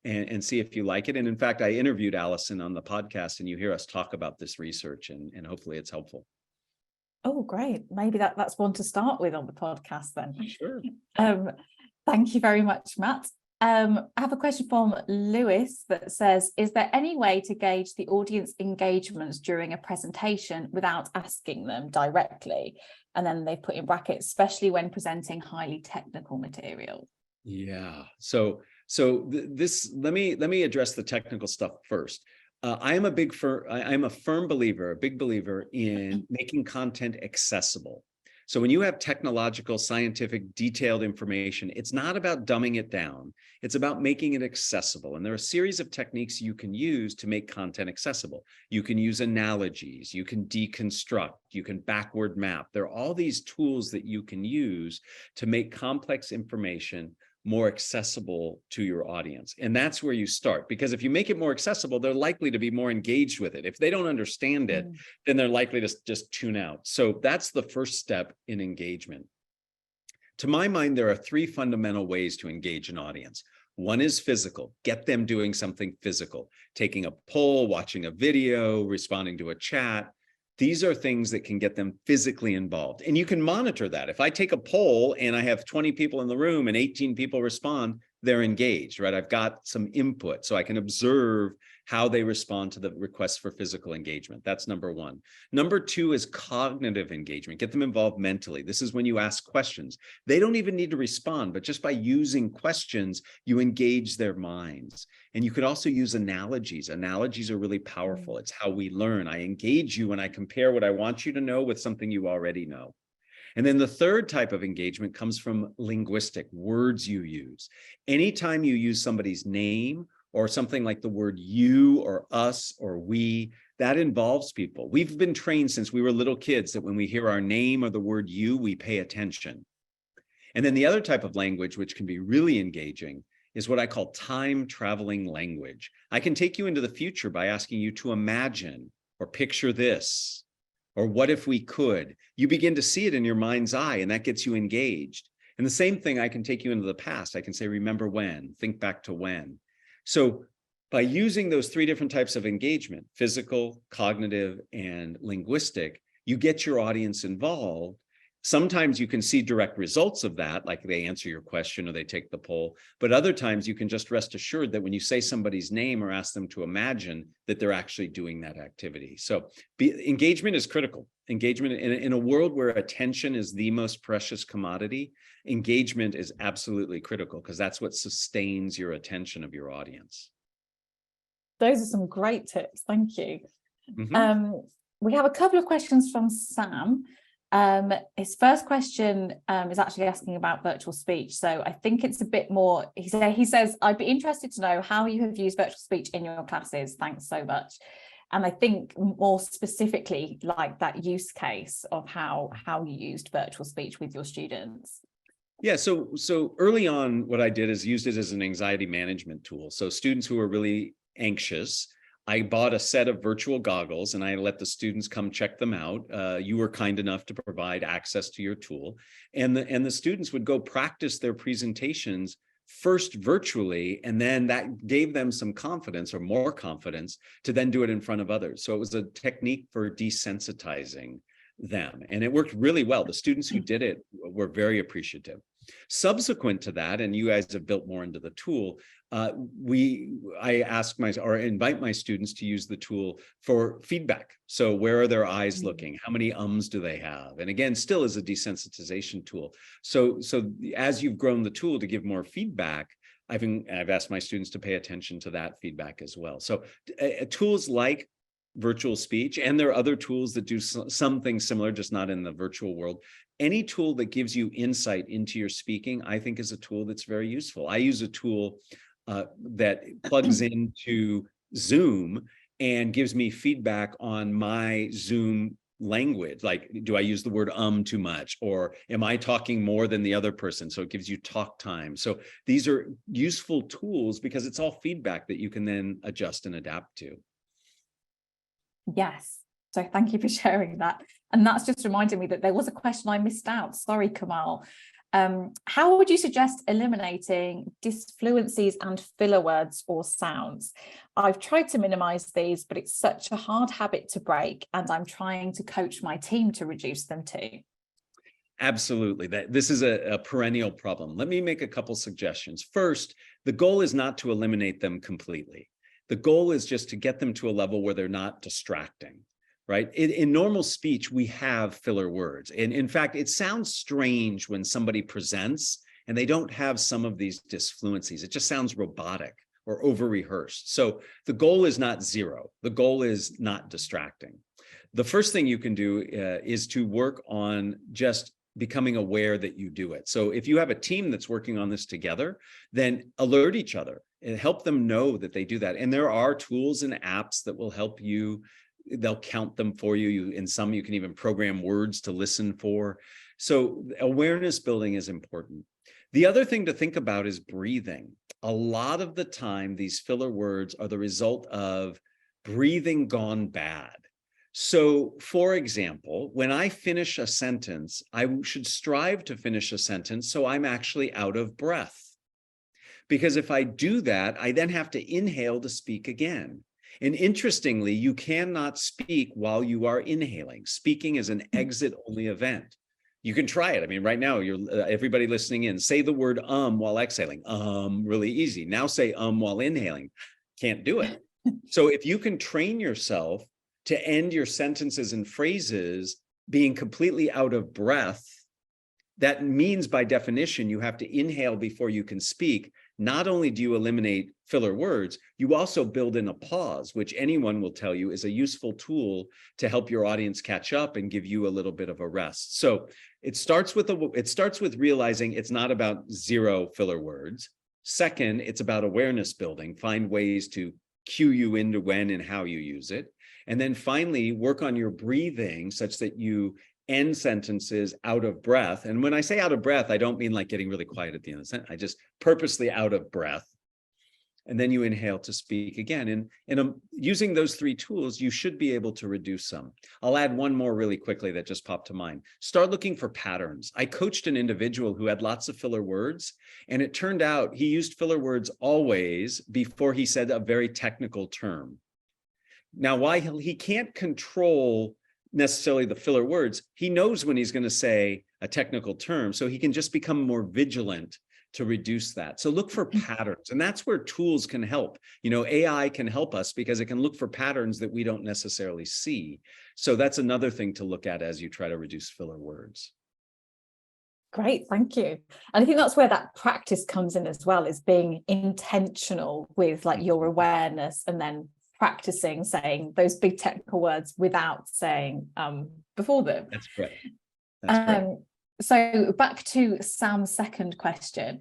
and see if you like it. And in fact, I interviewed Alison on the podcast, and you hear us talk about this research, and hopefully it's helpful. Oh, great. Maybe that's one to start with on the podcast then. Sure. Thank you very much, Matt. I have a question from Lewis that says, is there any way to gauge the audience engagements during a presentation without asking them directly? And then they put in brackets, especially when presenting highly technical material. Yeah. So this, let me address the technical stuff first. I'm a big believer in making content accessible. So when you have technological, scientific, detailed information, it's not about dumbing it down. It's about making it accessible. And there are a series of techniques you can use to make content accessible. You can use analogies, you can deconstruct, you can backward map. There are all these tools that you can use to make complex information more accessible to your audience. And that's where you start, because if you make it more accessible, they're likely to be more engaged with it. If they don't understand it, then they're likely to just tune out. So that's the first step in engagement. To my mind, there are three fundamental ways to engage an audience. One is physical, get them doing something physical, taking a poll, watching a video, responding to a chat. These are things that can get them physically involved. And you can monitor that. If I take a poll and I have 20 people in the room and 18 people respond, they're engaged, right? I've got some input, so I can observe how they respond to the request for physical engagement. That's number one. Number two is cognitive engagement. Get them involved mentally. This is when you ask questions. They don't even need to respond, but just by using questions, you engage their minds. And you could also use analogies. Analogies are really powerful. It's how we learn. I engage you when I compare what I want you to know with something you already know. And then the third type of engagement comes from linguistic, words you use. Anytime you use somebody's name or something like the word you or us or we, that involves people. We've been trained since we were little kids that when we hear our name or the word you, we pay attention. And then the other type of language, which can be really engaging, is what I call time traveling language. I can take you into the future by asking you to imagine or picture this, or what if we could? You begin to see it in your mind's eye, and that gets you engaged. And the same thing, I can take you into the past. I can say, remember when, think back to when. So by using those three different types of engagement, physical, cognitive, and linguistic, you get your audience involved. Sometimes you can see direct results of that, like they answer your question or they take the poll. But other times you can just rest assured that when you say somebody's name or ask them to imagine that they're actually doing that activity. So engagement is critical. Engagement in a world where attention is the most precious commodity, engagement is absolutely critical because that's what sustains your attention of your audience. Those are some great tips. Thank you. We have a couple of questions from Sam. His first question is actually asking about virtual speech. So I think it's a bit more, he says, I'd be interested to know how you have used virtual speech in your classes. Thanks so much. And I think more specifically, like that use case of how you used virtual speech with your students. Yeah, so early on, what I did is used it as an anxiety management tool. So students who are really anxious, I bought a set of virtual goggles and I let the students come check them out. You were kind enough to provide access to your tool, and the students would go practice their presentations first virtually, and then that gave them some confidence or more confidence to then do it in front of others. So it was a technique for desensitizing them, and it worked really well. The students who did it were very appreciative. Subsequent to that, and you guys have built more into the tool, I invite my students to use the tool for feedback. So where are their eyes looking? How many ums do they have? And again, still is a desensitization tool. So as you've grown the tool to give more feedback, I've asked my students to pay attention to that feedback as well. So tools like virtual speech, and there are other tools that do something similar, just not in the virtual world. Any tool that gives you insight into your speaking, I think is a tool that's very useful. I use a tool that plugs into Zoom and gives me feedback on my Zoom language. Like, do I use the word too much, or am I talking more than the other person? So it gives you talk time. So these are useful tools because it's all feedback that you can then adjust and adapt to. Yes. So thank you for sharing that. And that's just reminded me that there was a question I missed out. Sorry, Kamal. How would you suggest eliminating disfluencies and filler words or sounds? I've tried to minimize these, but it's such a hard habit to break, and I'm trying to coach my team to reduce them too. Absolutely. This is a perennial problem. Let me make a couple suggestions. First, the goal is not to eliminate them completely. The goal is just to get them to a level where they're not distracting, right? In normal speech, we have filler words. And in fact, it sounds strange when somebody presents and they don't have some of these disfluencies. It just sounds robotic or over-rehearsed. So the goal is not zero. The goal is not distracting. The first thing you can do is to work on just becoming aware that you do it. So if you have a team that's working on this together, then alert each other and help them know that they do that. And there are tools and apps that will help you. They'll count them for you. In some, you can even program words to listen for. So awareness building is important. The other thing to think about is breathing. A lot of the time, these filler words are the result of breathing gone bad. So, for example, when I finish a sentence, I should strive to finish a sentence so I'm actually out of breath. Because if I do that, I then have to inhale to speak again. And interestingly, you cannot speak while you are inhaling. Speaking is an exit-only event. You can try it. I mean, right now, you're everybody listening in, say the word while exhaling. Really easy. Now say while inhaling. Can't do it. So if you can train yourself to end your sentences and phrases being completely out of breath, that means by definition, you have to inhale before you can speak. Not only do you eliminate filler words, you also build in a pause, which anyone will tell you is a useful tool to help your audience catch up and give you a little bit of a rest. So it starts with realizing it's not about zero filler words. Second, it's about awareness building. Find ways to cue you into when and how you use it. And then finally, work on your breathing such that you end sentences out of breath. And when I say out of breath, I don't mean like getting really quiet at the end of the sentence. I just purposely out of breath. And then you inhale to speak again. And using those three tools, you should be able to reduce some. I'll add one more really quickly that just popped to mind. Start looking for patterns. I coached an individual who had lots of filler words, and it turned out he used filler words always before he said a very technical term. Now, while he can't control necessarily the filler words, he knows when he's going to say a technical term, so he can just become more vigilant to reduce that. So look for patterns, and that's where tools can help. You know, AI can help us because it can look for patterns that we don't necessarily see. So that's another thing to look at as you try to reduce filler words. Great, thank you. And I think that's where that practice comes in as well, is being intentional with like your awareness and then practicing saying those big technical words without saying before them. That's correct. That's correct. So back to Sam's second question.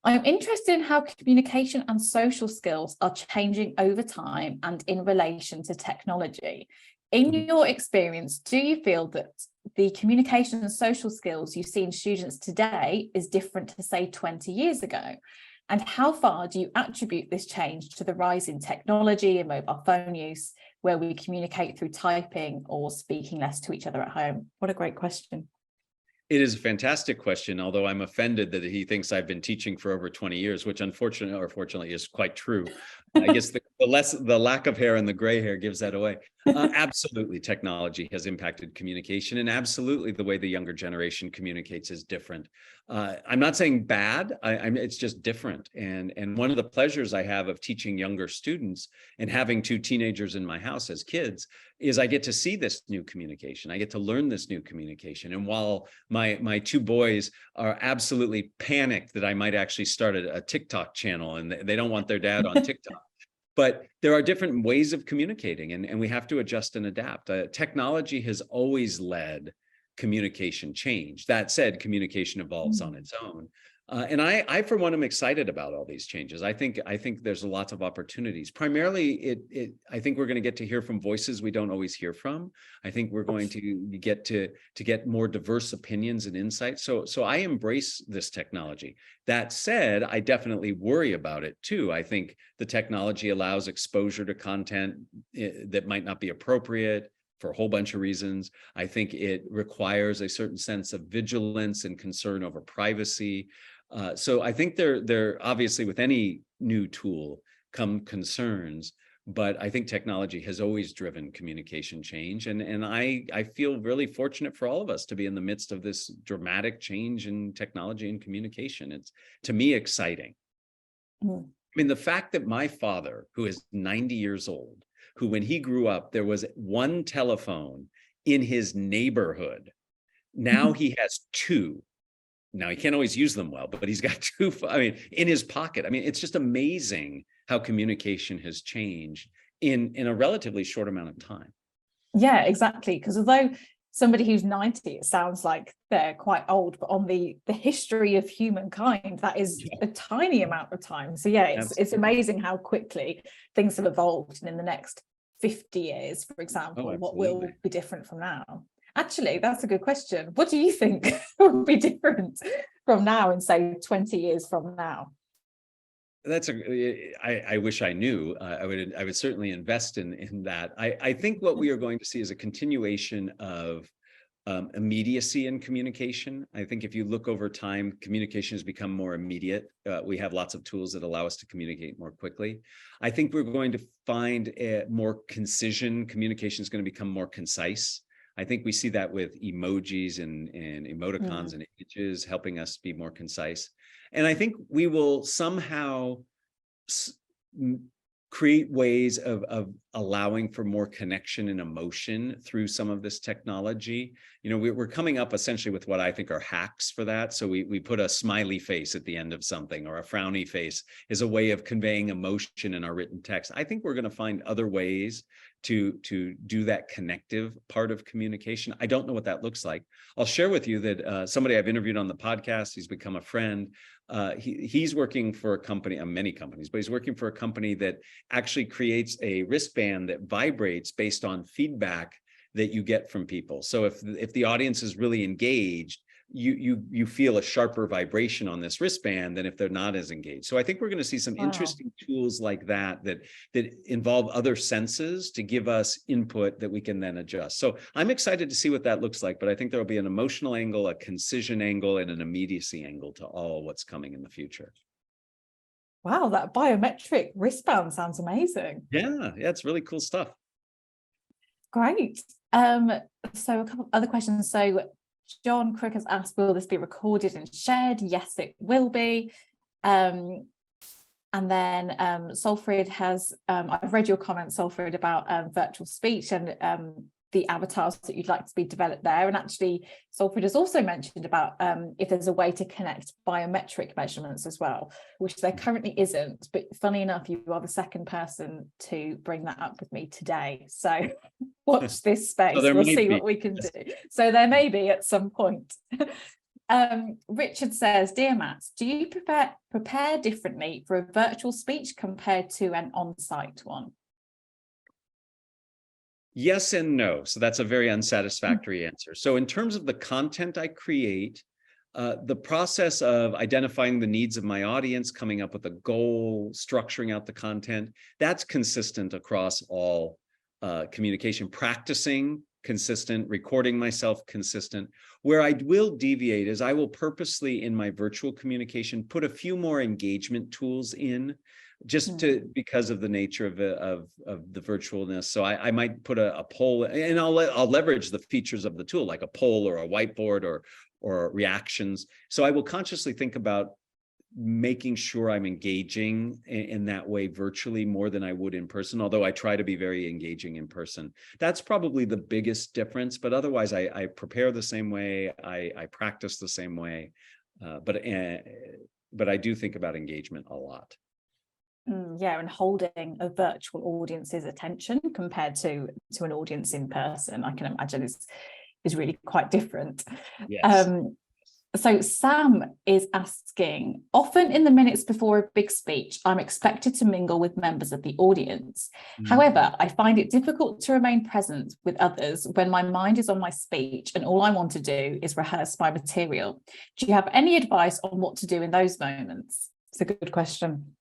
I'm interested in how communication and social skills are changing over time and in relation to technology. In your experience, do you feel that the communication and social skills you see in students today is different to, say, 20 years ago? And how far do you attribute this change to the rise in technology and mobile phone use, where we communicate through typing or speaking less to each other at home? What a great question. It is a fantastic question, although I'm offended that he thinks I've been teaching for over 20 years, which unfortunately or fortunately is quite true. I guess the lack of hair and the gray hair gives that away. Absolutely, technology has impacted communication, and absolutely the way the younger generation communicates is different. I'm not saying bad, it's just different. And one of the pleasures I have of teaching younger students and having two teenagers in my house as kids is I get to see this new communication. I get to learn this new communication. And while my two boys are absolutely panicked that I might actually start a TikTok channel, and they don't want their dad on TikTok, but there are different ways of communicating, and we have to adjust and adapt. Technology has always led communication change. That said, communication evolves on its own. And I, for one, am excited about all these changes. I think there's lots of opportunities. Primarily, I think we're going to get to hear from voices we don't always hear from. I think we're going to get more diverse opinions and insights. So I embrace this technology. That said, I definitely worry about it too. I think the technology allows exposure to content that might not be appropriate for a whole bunch of reasons. I think it requires a certain sense of vigilance and concern over privacy. So I think there obviously, with any new tool come concerns, but I think technology has always driven communication change. And I feel really fortunate for all of us to be in the midst of this dramatic change in technology and communication. It's, to me, exciting. I mean, the fact that my father, who is 90 years old, who when he grew up, there was one telephone in his neighborhood. Now he has two. Now he can't always use them well, but he's got two, in his pocket. I mean, it's just amazing how communication has changed in a relatively short amount of time. Yeah, exactly. Because although somebody who's 90, it sounds like they're quite old, but on the history of humankind, that is a tiny amount of time. So yeah, it's amazing how quickly things have evolved. And in the next 50 years, for example, what will be different from now? Actually, that's a good question. What do you think will be different from now in, say, 20 years from now? I wish I knew. I would certainly invest in that. I think what we are going to see is a continuation of immediacy in communication. I think if you look over time, communication has become more immediate. We have lots of tools that allow us to communicate more quickly. I think we're going to find more concision. Communication is going to become more concise. I think we see that with emojis and emoticons and images helping us be more concise. And I think we will somehow create ways of allowing for more connection and emotion through some of this technology. You know, we're coming up essentially with what I think are hacks for that. So we put a smiley face at the end of something, or a frowny face is a way of conveying emotion in our written text. I think we're going to find other ways to do that connective part of communication. I don't know what that looks like. I'll share with you that somebody I've interviewed on the podcast, he's become a friend. He's working for a company, many companies, but he's working for a company that actually creates a wristband that vibrates based on feedback that you get from people. So if the audience is really engaged, you feel a sharper vibration on this wristband than if they're not as engaged. So I think we're going to see some interesting tools like that involve other senses to give us input that we can then adjust. So I'm excited to see what that looks like, but I think there'll be an emotional angle, a concision angle, and an immediacy angle to all what's coming in the future. Wow, that biometric wristband sounds amazing. Yeah, it's really cool stuff. Great. So a couple other questions. So John Crook has asked, will this be recorded and shared? Yes, it will be. And then Solfrid has, I've read your comment, Solfrid, about virtual speech and the avatars that you'd like to be developed there. And actually, Solfrid has also mentioned about if there's a way to connect biometric measurements as well, which there currently isn't. But funny enough, you are the second person to bring that up with me today. So watch this space. So we'll see what we can do. So there may be at some point. Richard says, dear Matt, do you prepare differently for a virtual speech compared to an on-site one? Yes and no. So that's a very unsatisfactory answer. So in terms of the content I create, the process of identifying the needs of my audience, coming up with a goal, structuring out the content, that's consistent across all communication. Practicing, consistent. Recording myself, consistent. Where I will deviate is I will purposely, in my virtual communication, put a few more engagement tools in, just because of the nature of the virtualness. So I might put a poll, and I'll leverage the features of the tool, like a poll or a whiteboard or reactions. So I will consciously think about making sure I'm engaging in that way virtually more than I would in person, although I try to be very engaging in person. That's probably the biggest difference, but otherwise I prepare the same way, I practice the same way, but I do think about engagement a lot. Yeah, and holding a virtual audience's attention compared to an audience in person, I can imagine is really quite different. Yes. So Sam is asking, often in the minutes before a big speech, I'm expected to mingle with members of the audience. However, I find it difficult to remain present with others when my mind is on my speech and all I want to do is rehearse my material. Do you have any advice on what to do in those moments? It's a good question.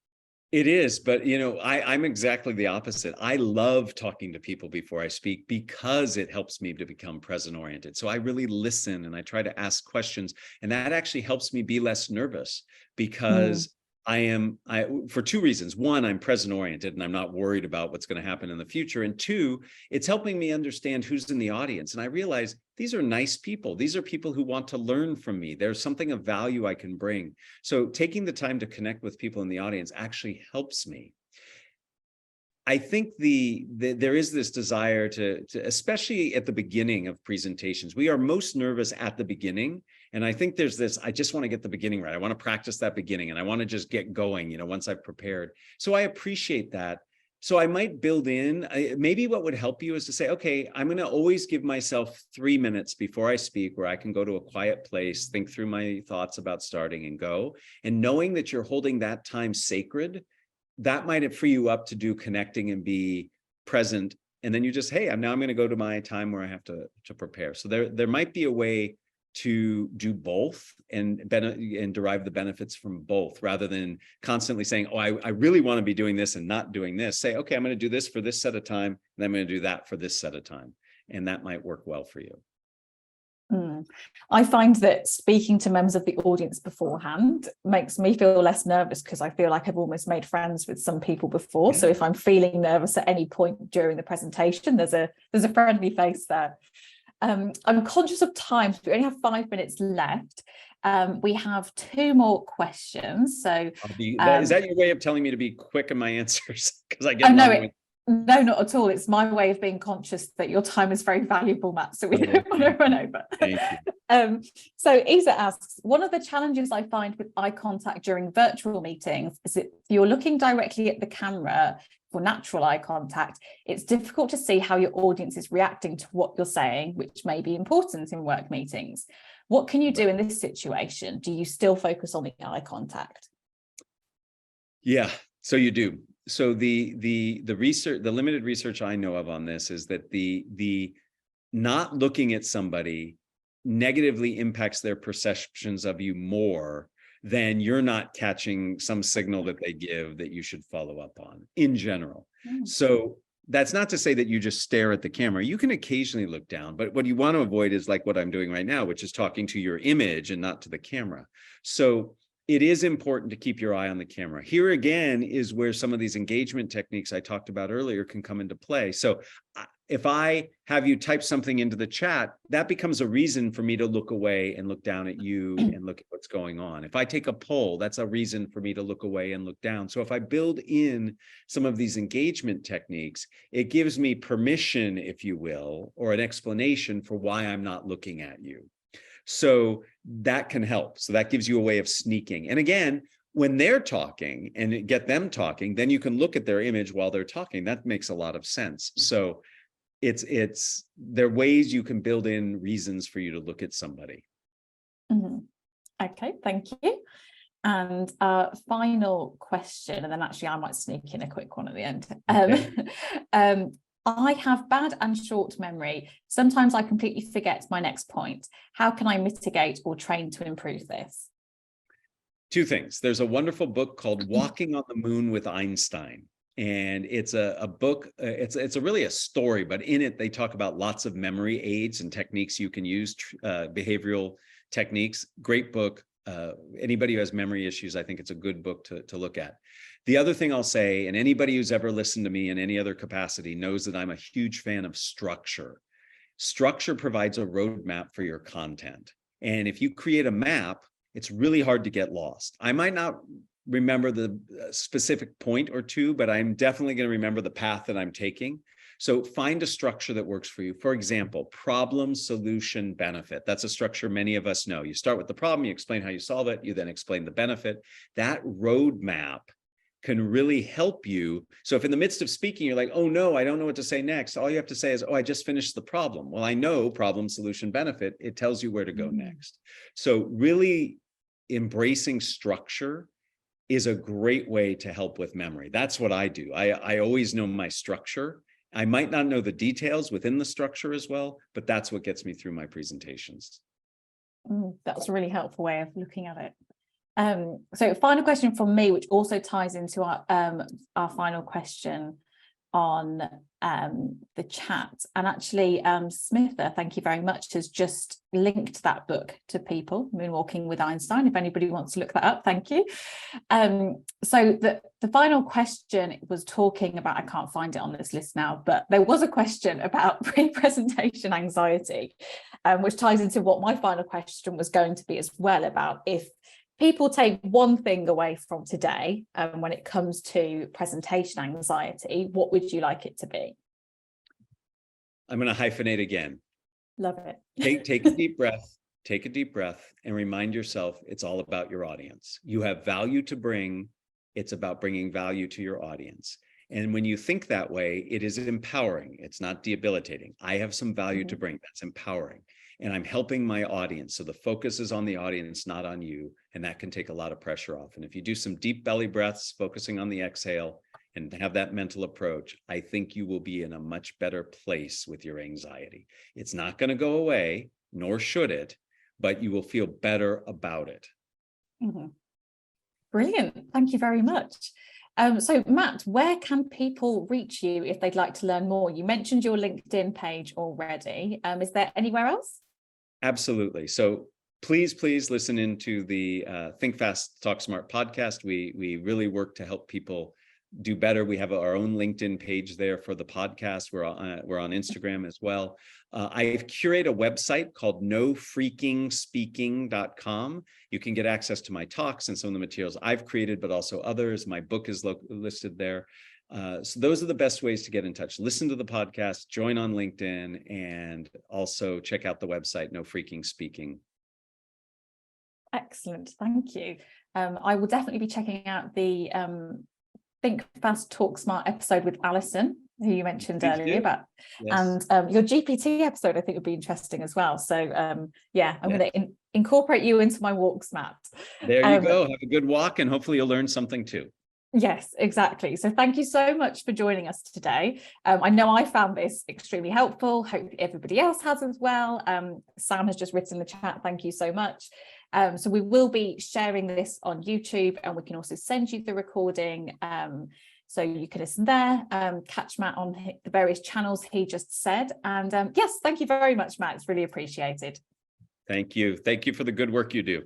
It is, but you know, I'm exactly the opposite. I love talking to people before I speak because it helps me to become present oriented. So I really listen and I try to ask questions, and that actually helps me be less nervous because for two reasons. One, I'm present oriented and I'm not worried about what's going to happen in the future. And two, it's helping me understand who's in the audience. And I realize these are nice people. These are people who want to learn from me. There's something of value I can bring. So taking the time to connect with people in the audience actually helps me. I think there is this desire to, especially at the beginning of presentations, we are most nervous at the beginning. And I think there's this, I just want to get the beginning right. I want to practice that beginning and I want to just get going, you know, once I've prepared. So I appreciate that. So I might build in, maybe what would help you is to say, okay, I'm going to always give myself 3 minutes before I speak where I can go to a quiet place, think through my thoughts about starting and go. And knowing that you're holding that time sacred, that might free you up to do connecting and be present. And then you just, hey, I'm going to go to my time where I have to prepare. So there might be a way to do both and derive the benefits from both, rather than constantly saying, oh, I really want to be doing this and not doing this. Say, okay, I'm going to do this for this set of time, and I'm going to do that for this set of time. And that might work well for you. I find that speaking to members of the audience beforehand makes me feel less nervous because I feel like I've almost made friends with some people before. Yeah. So if I'm feeling nervous at any point during the presentation, there's a friendly face there. I'm conscious of time, so we only have 5 minutes left. We have 2 more questions. So is that your way of telling me to be quick in my answers? Because I get no, not at all. It's my way of being conscious that your time is very valuable, Matt, so we don't want to run over. Thank you. So Isa asks, one of the challenges I find with eye contact during virtual meetings is that if you're looking directly at the camera for natural eye contact, it's difficult to see how your audience is reacting to what you're saying, which may be important in work meetings. What can you do in this situation? Do you still focus on the eye contact? Yeah, so you do. So the research, the limited research I know of on this is that the not looking at somebody negatively impacts their perceptions of you more than you're not catching some signal that they give that you should follow up on in general. So that's not to say that you just stare at the camera. You can occasionally look down, but what you want to avoid is like what I'm doing right now, which is talking to your image and not to the camera. So it is important to keep your eye on the camera. Here again is where some of these engagement techniques I talked about earlier can come into play. So if I have you type something into the chat, that becomes a reason for me to look away and look down at you and look at what's going on. If I take a poll, that's a reason for me to look away and look down. So if I build in some of these engagement techniques, it gives me permission, if you will, or an explanation for why I'm not looking at you. So that can help. So that gives you a way of sneaking. And again, when they're talking and get them talking, then you can look at their image while they're talking. That makes a lot of sense. So there are ways you can build in reasons for you to look at somebody. Okay, thank you. And final question, and then actually I might sneak in a quick one at the end. Okay. I have bad and short memory. Sometimes I completely forget my next point. How can I mitigate or train to improve this? 2 things. There's a wonderful book called Walking on the Moon with Einstein. And it's a book, it's really a story, but in it, they talk about lots of memory aids and techniques you can use, behavioral techniques. Great book. Anybody who has memory issues, I think it's a good book to look at. The other thing I'll say, and anybody who's ever listened to me in any other capacity knows that I'm a huge fan of structure. Structure provides a roadmap for your content. And if you create a map, it's really hard to get lost. I might not remember the specific point or two, but I'm definitely going to remember the path that I'm taking. So find a structure that works for you. For example, problem, solution, benefit. That's a structure many of us know. You start with the problem, you explain how you solve it, you then explain the benefit. That roadmap can really help you. So if in the midst of speaking, you're like, oh no, I don't know what to say next. All you have to say is, oh, I just finished the problem. Well, I know problem, solution, benefit. It tells you where to go next. So really embracing structure is a great way to help with memory. That's what I do. I always know my structure. I might not know the details within the structure as well, but that's what gets me through my presentations. That's a really helpful way of looking at it. So final question from me, which also ties into our final question on the chat. And actually, Smitha, thank you very much, has just linked that book to people, Moonwalking with Einstein. If anybody wants to look that up, thank you. So the final question was talking about, I can't find it on this list now, but there was a question about pre-presentation anxiety, which ties into what my final question was going to be as well, about if people take one thing away from today, when it comes to presentation anxiety, what would you like it to be? I'm going to hyphenate again. Love it. Take a deep breath, take a deep breath, and remind yourself it's all about your audience. You have value to bring. It's about bringing value to your audience. And when you think that way, it is empowering. It's not debilitating. I have some value to bring. That's empowering. And I'm helping my audience. So the focus is on the audience, not on you. And that can take a lot of pressure off. And if you do some deep belly breaths, focusing on the exhale, and have that mental approach, I think you will be in a much better place with your anxiety. It's not going to go away, nor should it, but you will feel better about it. Brilliant. Thank you very much. So Matt, where can people reach you if they'd like to learn more? You mentioned your LinkedIn page already. Is there anywhere else? Absolutely. So please listen into the Think Fast, Talk Smart podcast. We really work to help people do better, we have our own LinkedIn page there for the podcast. We're on Instagram as well. I've curated a website called nofreakingspeaking.com. You can get access to my talks and some of the materials I've created, but also others. My book is listed there. So those are the best ways to get in touch. Listen to the podcast, join on LinkedIn, and also check out the website, No Freaking Speaking. Excellent, thank you. I will definitely be checking out the Think Fast, Talk Smart episode with Alison, who you mentioned earlier about, yes. And your GPT episode I think would be interesting as well. So yeah, I'm going to incorporate you into my walks, Matt. There you go. Have a good walk, and hopefully you'll learn something too. Yes, exactly. So thank you so much for joining us today. I know I found this extremely helpful. Hope everybody else has as well. Sam has just written in the chat, thank you so much. So we will be sharing this on YouTube, and we can also send you the recording so you can listen there, catch Matt on the various channels he just said. And yes, thank you very much, Matt. It's really appreciated. Thank you. Thank you for the good work you do.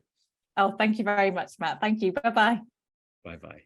Oh, thank you very much, Matt. Thank you. Bye-bye. Bye-bye.